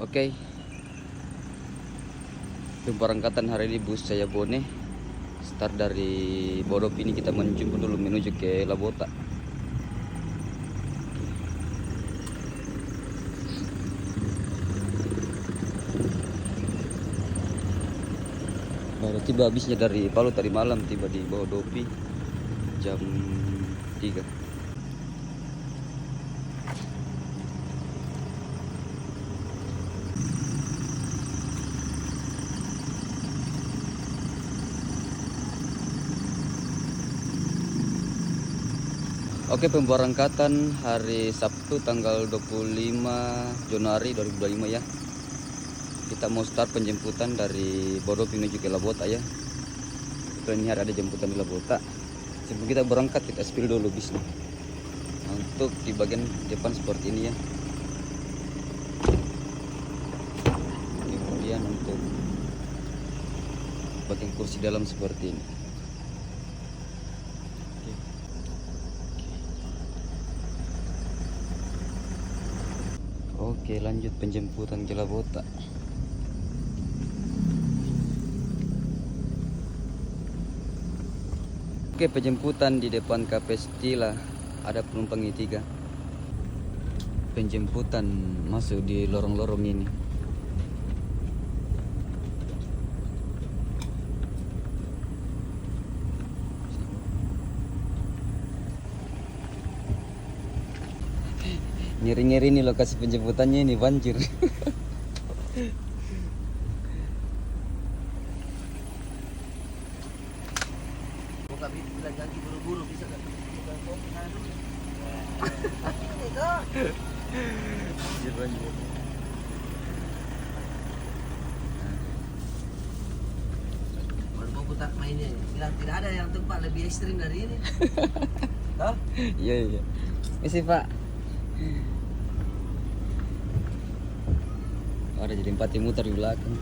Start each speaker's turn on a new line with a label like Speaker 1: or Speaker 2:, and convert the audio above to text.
Speaker 1: Oke, pemberangkatan hari ini bus saya Bone. Start dari Bodop ini kita menuju ke Labota. Baru tiba habisnya dari Palu tadi malam, tiba di Bodopi jam 3. Oke, pemberangkatan hari Sabtu tanggal 25 Januari 2025 ya. Kita mau start penjemputan dari Bodop menuju ke Labota ya. Kebetulan ini hari ada jemputan di Labota. Sebelum kita berangkat, kita spill dulu bisnya. Nah, untuk di bagian depan seperti ini ya. Kemudian untuk bagian kursi dalam seperti ini. Oke, lanjut penjemputan ke Labota. Oke, penjemputan di depan KP Stila. Ada penumpang I3. Penjemputan masuk di lorong-lorong ini. Ngeri-ngeri nih lokasi penjemputannya ini banjir.
Speaker 2: Buka bilang lagi buru-buru bisa kan?
Speaker 1: Banjir.
Speaker 2: Baru mau putar mainnya, bilang tidak ada yang tempat lebih ekstrim dari ini. Hah?
Speaker 1: Iya. Misi Pak. Oh, ada jadi 4 muter di belakang.